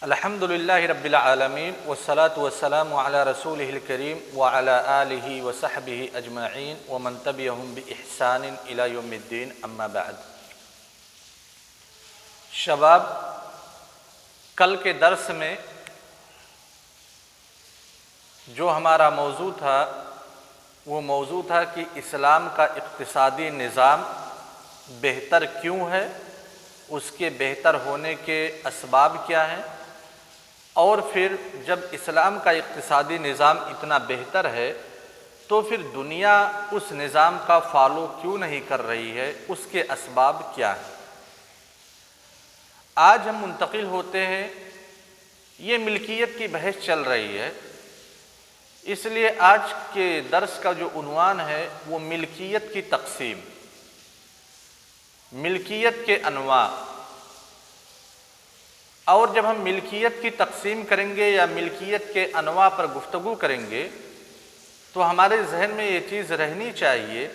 الحمدللہ رب العالمین والصلاة والسلام علی رسولہ الکریم وعلی آلہ وصحبہ اجمعین ومن تبعہم بإحسان الی یوم الدین اما بعد۔ شباب، کل کے درس میں جو ہمارا موضوع تھا وہ موضوع تھا کہ اسلام کا اقتصادی نظام بہتر کیوں ہے، اس کے بہتر ہونے کے اسباب کیا ہیں، اور پھر جب اسلام کا اقتصادی نظام اتنا بہتر ہے تو پھر دنیا اس نظام کا فالو کیوں نہیں کر رہی ہے، اس کے اسباب کیا ہیں۔ آج ہم منتقل ہوتے ہیں، یہ ملکیت کی بحث چل رہی ہے، اس لیے آج کے درس کا جو عنوان ہے وہ ملکیت کی تقسیم، ملکیت کے انواع۔ اور جب ہم ملکیت کی تقسیم کریں گے یا ملکیت کے انواع پر گفتگو کریں گے تو ہمارے ذہن میں یہ چیز رہنی چاہیے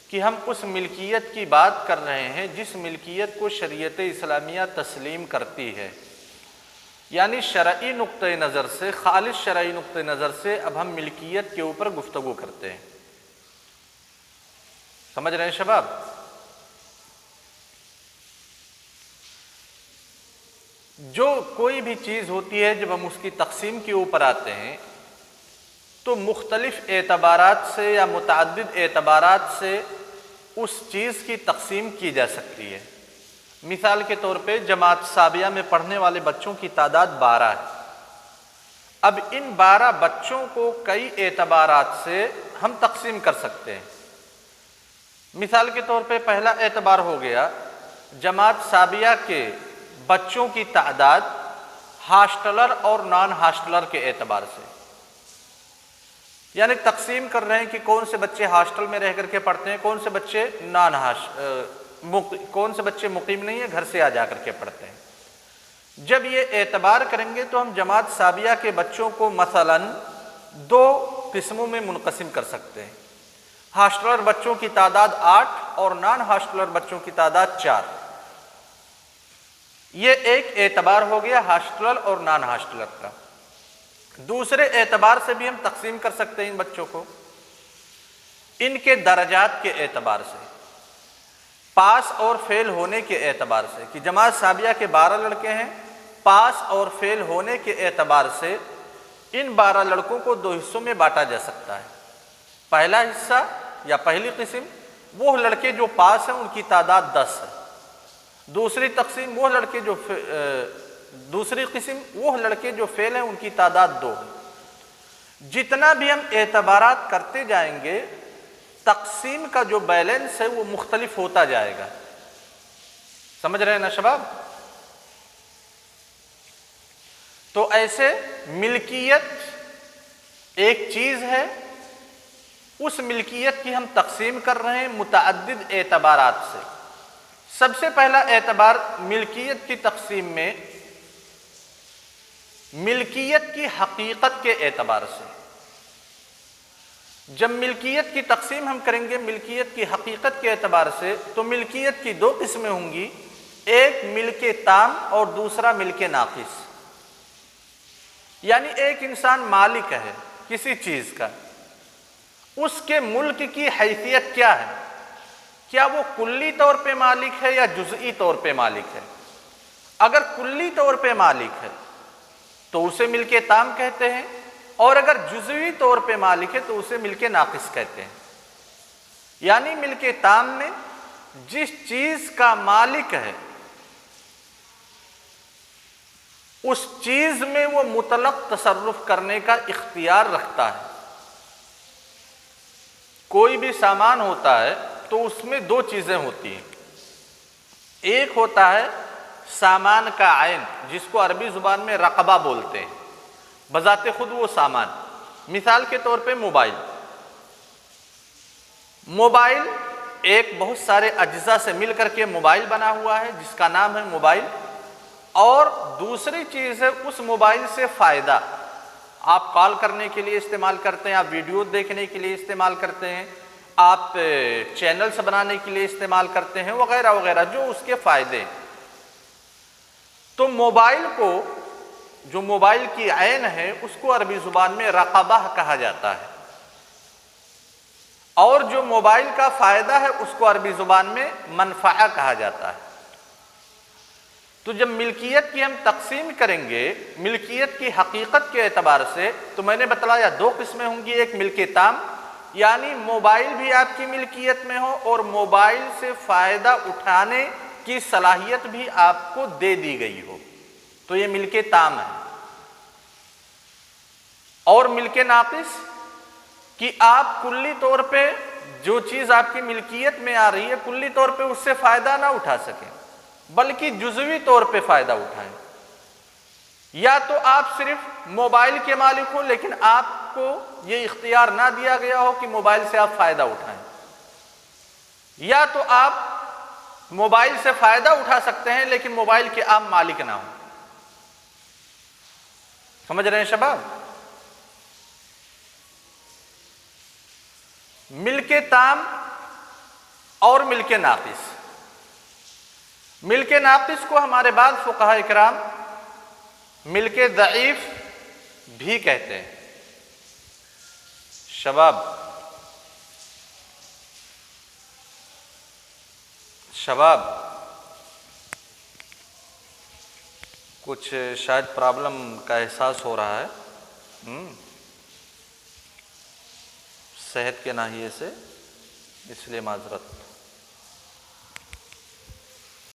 کہ ہم اس ملکیت کی بات کر رہے ہیں جس ملکیت کو شریعت اسلامیہ تسلیم کرتی ہے، یعنی شرعی نقطہ نظر سے، خالص شرعی نقطہ نظر سے اب ہم ملکیت کے اوپر گفتگو کرتے ہیں۔ سمجھ رہے ہیں شباب؟ جو کوئی بھی چیز ہوتی ہے جب ہم اس کی تقسیم کے اوپر آتے ہیں تو مختلف اعتبارات سے یا متعدد اعتبارات سے اس چیز کی تقسیم کی جا سکتی ہے۔ مثال کے طور پہ جماعت ثابیہ میں پڑھنے والے بچوں کی تعداد 12 ہے۔ اب ان 12 بچوں کو کئی اعتبارات سے ہم تقسیم کر سکتے ہیں۔ مثال کے طور پہ پہلا اعتبار ہو گیا جماعت ثابیہ کے بچوں کی تعداد ہاسٹلر اور نان ہاسٹلر کے اعتبار سے، یعنی تقسیم کر رہے ہیں کہ کون سے بچے ہاسٹل میں رہ کر کے پڑھتے ہیں، کون سے بچے کون سے بچے مقیم نہیں ہیں، گھر سے آ جا کر کے پڑھتے ہیں۔ جب یہ اعتبار کریں گے تو ہم جماعت ثابیہ کے بچوں کو مثلاً 2 قسموں میں منقسم کر سکتے ہیں۔ ہاسٹلر بچوں کی تعداد 8 اور نان ہاسٹلر بچوں کی تعداد 4۔ یہ ایک اعتبار ہو گیا ہاسٹلر اور نان ہاسٹلر کا۔ دوسرے اعتبار سے بھی ہم تقسیم کر سکتے ہیں ان بچوں کو، ان کے درجات کے اعتبار سے، پاس اور فیل ہونے کے اعتبار سے، کہ جماعت ثابیہ کے 12 لڑکے ہیں، پاس اور فیل ہونے کے اعتبار سے ان 12 لڑکوں کو 2 حصوں میں بانٹا جا سکتا ہے۔ پہلا حصہ یا پہلی قسم وہ لڑکے جو پاس ہیں ان کی تعداد 10 ہے۔ دوسری قسم وہ لڑکے جو فیل ہیں ان کی تعداد 2 ہے۔ جتنا بھی ہم اعتبارات کرتے جائیں گے تقسیم کا جو بیلنس ہے وہ مختلف ہوتا جائے گا۔ سمجھ رہے ہیں نا شباب؟ تو ایسے ملکیت ایک چیز ہے، اس ملکیت کی ہم تقسیم کر رہے ہیں متعدد اعتبارات سے۔ سب سے پہلا اعتبار ملکیت کی تقسیم میں ملکیت کی حقیقت کے اعتبار سے۔ جب ملکیت کی تقسیم ہم کریں گے ملکیت کی حقیقت کے اعتبار سے تو ملکیت کی 2 قسمیں ہوں گی، ایک ملک تام اور دوسرا ملک ناقص۔ یعنی ایک انسان مالک ہے کسی چیز کا، اس کے ملک کی حیثیت کیا ہے؟ کیا وہ کلی طور پہ مالک ہے یا جزئی طور پہ مالک ہے؟ اگر کلی طور پہ مالک ہے تو اسے ملک تام کہتے ہیں، اور اگر جزئی طور پہ مالک ہے تو اسے ملک ناقص کہتے ہیں۔ یعنی ملک تام میں جس چیز کا مالک ہے اس چیز میں وہ مطلق تصرف کرنے کا اختیار رکھتا ہے۔ کوئی بھی سامان ہوتا ہے تو اس میں 2 چیزیں ہوتی ہیں، ایک ہوتا ہے سامان کا عین جس کو عربی زبان میں رقبہ بولتے ہیں، بذات خود وہ سامان۔ مثال کے طور پہ موبائل ایک بہت سارے اجزاء سے مل کر کے موبائل بنا ہوا ہے جس کا نام ہے موبائل، اور دوسری چیز ہے اس موبائل سے فائدہ، آپ کال کرنے کے لیے استعمال کرتے ہیں، آپ ویڈیو دیکھنے کے لیے استعمال کرتے ہیں، آپ چینلز بنانے کے لیے استعمال کرتے ہیں، وغیرہ وغیرہ جو اس کے فائدے۔ تو موبائل کو جو موبائل کی عین ہے اس کو عربی زبان میں رقبہ کہا جاتا ہے، اور جو موبائل کا فائدہ ہے اس کو عربی زبان میں منفعہ کہا جاتا ہے۔ تو جب ملکیت کی ہم تقسیم کریں گے ملکیت کی حقیقت کے اعتبار سے، تو میں نے بتلایا دو قسمیں ہوں گی، ایک ملک تام یعنی موبائل بھی آپ کی ملکیت میں ہو اور موبائل سے فائدہ اٹھانے کی صلاحیت بھی آپ کو دے دی گئی ہو، تو یہ ملک تام ہے۔ اور ملک ناقص کہ آپ کلی طور پہ جو چیز آپ کی ملکیت میں آ رہی ہے کلی طور پہ اس سے فائدہ نہ اٹھا سکیں بلکہ جزوی طور پہ فائدہ اٹھائیں، یا تو آپ صرف موبائل کے مالک ہو لیکن آپ کو یہ اختیار نہ دیا گیا ہو کہ موبائل سے آپ فائدہ اٹھائیں، یا تو آپ موبائل سے فائدہ اٹھا سکتے ہیں لیکن موبائل کے آپ مالک نہ ہوں۔ سمجھ رہے ہیں شباب؟ ملک تام اور ملک ناقص۔ ملک ناقص کو ہمارے بعض فقہاء اکرام ملک ضعیف بھی کہتے ہیں۔ شباب کچھ شاید پرابلم کا احساس ہو رہا ہے صحت کے ناحیے سے، اس لیے معذرت۔